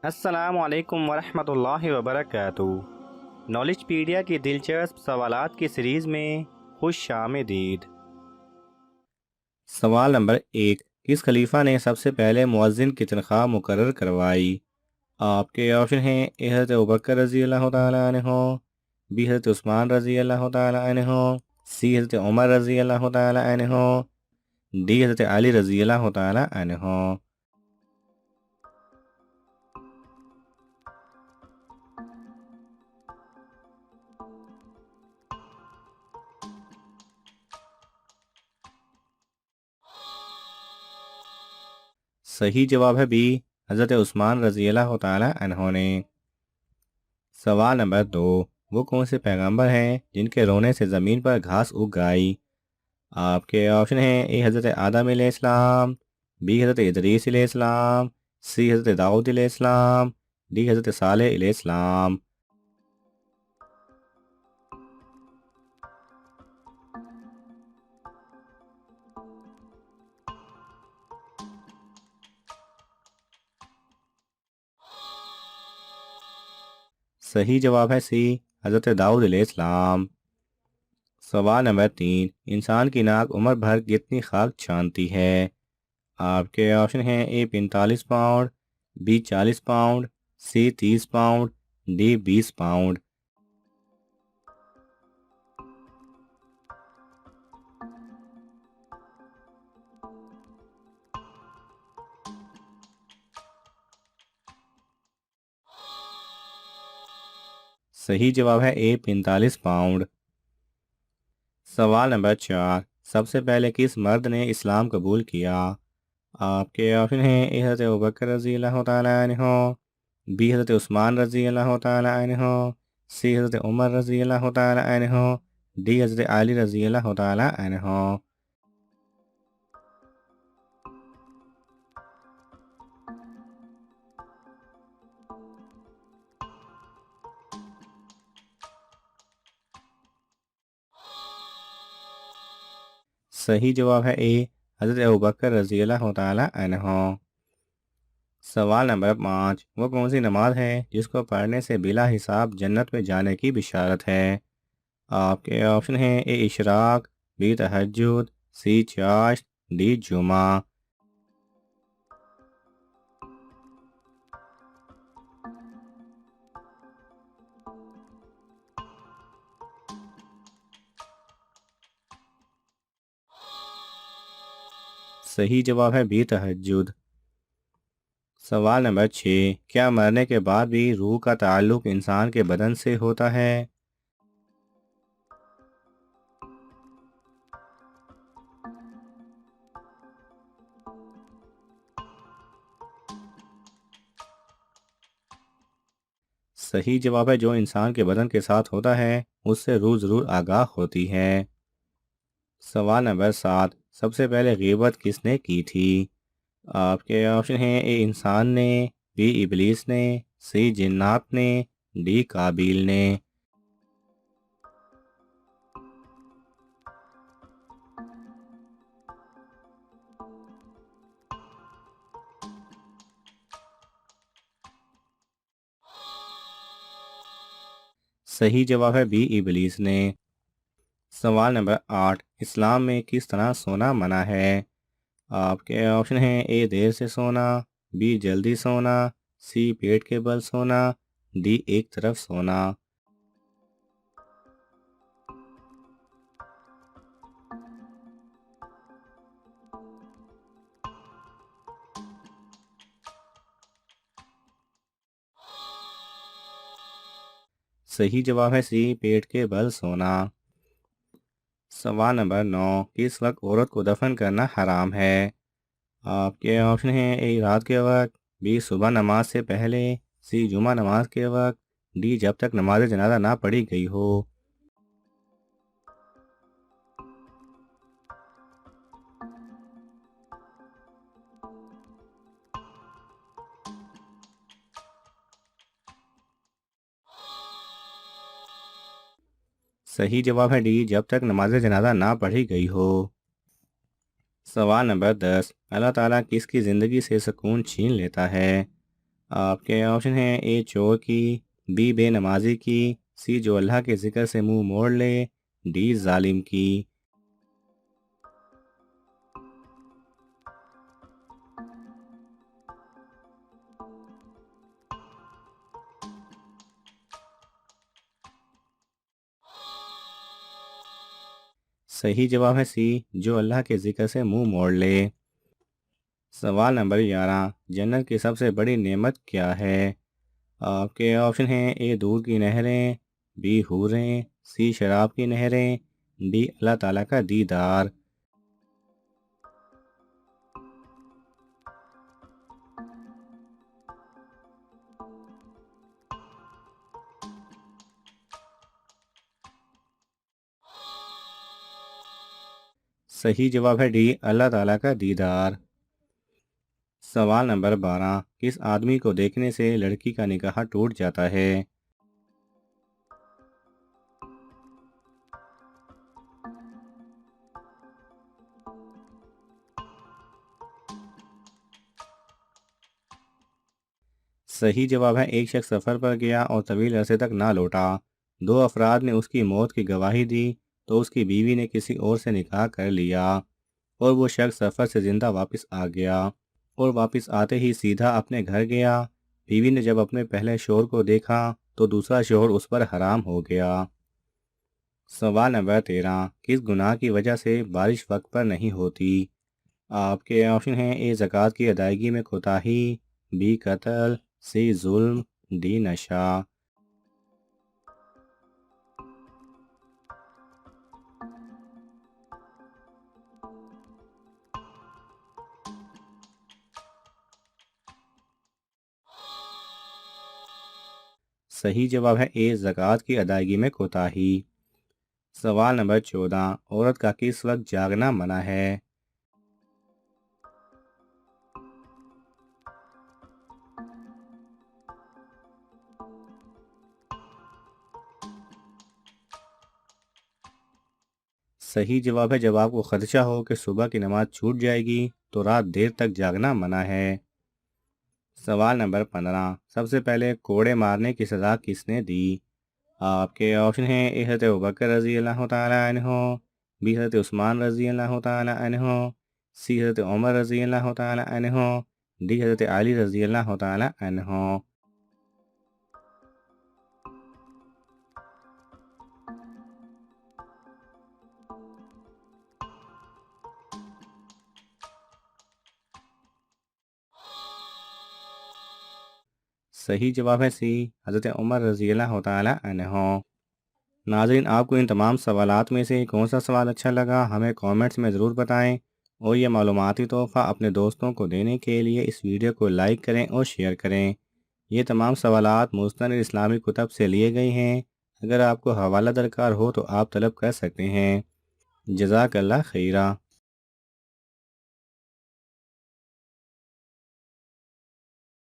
السلام علیکم ورحمۃ اللہ وبرکاتہ۔ نالج پیڈیا کی دلچسپ سوالات کی سیریز میں خوش آمدید۔ سوال نمبر 1، کس خلیفہ نے سب سے پہلے مؤذن کی تنخواہ مقرر کروائی؟ آپ کے آپشن ہیں: اے حضرت ابوبکر رضی اللہ تعالیٰ عنہ، بی حضرت عثمان رضی اللہ تعالیٰ عنہ، سی حضرت عمر رضی اللہ تعالیٰ عنہ، ڈی حضرت علی رضی اللہ تعالیٰ عنہ۔ صحیح جواب ہے بی، حضرت عثمان رضی اللہ تعالیٰ عنہ نے۔ سوال نمبر 2، وہ کون سے پیغمبر ہیں جن کے رونے سے زمین پر گھاس اگ گئی؟ آپ کے آپشن ہیں: اے حضرت آدم علیہ السلام، بی حضرت ادریس علیہ السلام، سی حضرت داؤد علیہ السلام، ڈی حضرت صالح علیہ السلام۔ صحیح جواب ہے سی، حضرت داؤد علیہ السلام۔ سوال نمبر 3، انسان کی ناک عمر بھر کتنی خاک چھانتی ہے؟ آپ کے آپشن ہیں: A 45 pound, B 40 pound, C 30 pound, D 20 pound. صحیح جواب ہے اے 45 پاؤنڈ۔ سوال نمبر 4، سب سے پہلے کس مرد نے اسلام قبول کیا؟ آپ کے آپشن ہیں: اے حضرت ابوبکر رضی اللہ تعالیٰ عنہ، بی حضرت عثمان رضی اللہ تعالیٰ عنہ، سی حضرت عمر رضی اللہ تعالیٰ عنہ، ڈی حضرت علی رضی اللہ تعالیٰ عنہ۔ صحیح جواب ہے اے، حضرت ابوبکر رضی اللہ تعالیٰ عنہ۔ سوال نمبر 5، وہ کون سی نماز ہے جس کو پڑھنے سے بلا حساب جنت میں جانے کی بشارت ہے؟ آپ کے آپشن ہیں: اے اشراق، بی تہجد، سی چاشت، ڈی جمعہ۔ صحیح جواب ہے بی تہجد۔ سوال نمبر 6، کیا مرنے کے بعد بھی روح کا تعلق انسان کے بدن سے ہوتا ہے؟ صحیح جواب ہے جو انسان کے بدن کے ساتھ ہوتا ہے اس سے روح ضرور آگاہ ہوتی ہے۔ سوال نمبر 7، سب سے پہلے غیبت کس نے کی تھی؟ آپ کے آپشن ہیں: اے انسان نے، بی ابلیس نے، سی جنات نے، ڈی قابیل نے۔ صحیح جواب ہے بی ابلیس نے۔ سوال نمبر 8، اسلام میں کس طرح سونا منع ہے؟ آپ کے آپشن ہیں: اے دیر سے سونا، بی جلدی سونا، سی پیٹ کے بل سونا، ڈی ایک طرف سونا۔ صحیح جواب ہے سی پیٹ کے بل سونا۔ سوال نمبر 9، کس وقت عورت کو دفن کرنا حرام ہے؟ آپ کے آپشن ہیں: اے رات کے وقت، بی صبح نماز سے پہلے، سی جمعہ نماز کے وقت، ڈی جب تک نماز جنازہ نہ پڑھی گئی ہو۔ صحیح جواب ہے ڈی جب تک نماز جنازہ نہ پڑھی گئی ہو۔ سوال نمبر 10، اللہ تعالیٰ کس کی زندگی سے سکون چھین لیتا ہے؟ آپ کے آپشن ہیں اے چور کی، بی بے نمازی کی، سی جو اللہ کے ذکر سے منہ موڑ لے، ڈی ظالم کی۔ صحیح جواب ہے سی جو اللہ کے ذکر سے منہ موڑ لے۔ سوال نمبر 11، جنت کی سب سے بڑی نعمت کیا ہے؟ آپ کے آپشن ہیں اے دودھ کی نہریں، بی حوریں، سی شراب کی نہریں، ڈی اللہ تعالیٰ کا دیدار۔ صحیح جواب ہے ڈی اللہ تعالیٰ کا دیدار۔ سوال نمبر 12، کس آدمی کو دیکھنے سے لڑکی کا نکاح ٹوٹ جاتا ہے؟ صحیح جواب ہے ایک شخص سفر پر گیا اور طویل عرصے تک نہ لوٹا۔ 2 افراد نے اس کی موت کی گواہی دی تو اس کی بیوی نے کسی اور سے نکاح کر لیا اور وہ شخص سفر سے زندہ واپس آ گیا اور واپس آتے ہی سیدھا اپنے گھر گیا۔ بیوی نے جب اپنے پہلے شوہر کو دیکھا تو دوسرا شوہر اس پر حرام ہو گیا۔ سوال نمبر 13، کس گناہ کی وجہ سے بارش وقت پر نہیں ہوتی؟ آپ کے آپشن ہیں اے زکوٰۃ کی ادائیگی میں کوتاہی، بی قتل، سی ظلم، ڈی نشہ۔ صحیح جواب ہے اے زکوٰۃ کی ادائیگی میں کوتاہی۔ سوال نمبر 14، عورت کا کس وقت جاگنا منع ہے؟ صحیح جواب ہے جب آپ کو خدشہ ہو کہ صبح کی نماز چھوٹ جائے گی تو رات دیر تک جاگنا منع ہے۔ سوال نمبر 15، سب سے پہلے کوڑے مارنے کی سزا کس نے دی؟ آپ کے آپشن ہیں اے حضرت ابوبکر رضی اللہ تعالیٰ عنہ، بی حضرت عثمان رضی اللہ تعالیٰ عنہ، سی حضرت عمر رضی اللہ تعالیٰ عنہ، ڈی حضرت علی رضی اللہ تعالیٰ عنہ۔ صحیح جواب ہے سی حضرت عمر رضی اللہ تعالیٰ عنہ۔ ناظرین، آپ کو ان تمام سوالات میں سے کون سا سوال اچھا لگا ہمیں کامنٹس میں ضرور بتائیں، اور یہ معلوماتی تحفہ اپنے دوستوں کو دینے کے لیے اس ویڈیو کو لائک کریں اور شیئر کریں۔ یہ تمام سوالات مستند اسلامی کتب سے لیے گئے ہیں۔ اگر آپ کو حوالہ درکار ہو تو آپ طلب کر سکتے ہیں۔ جزاک اللہ خیرہ۔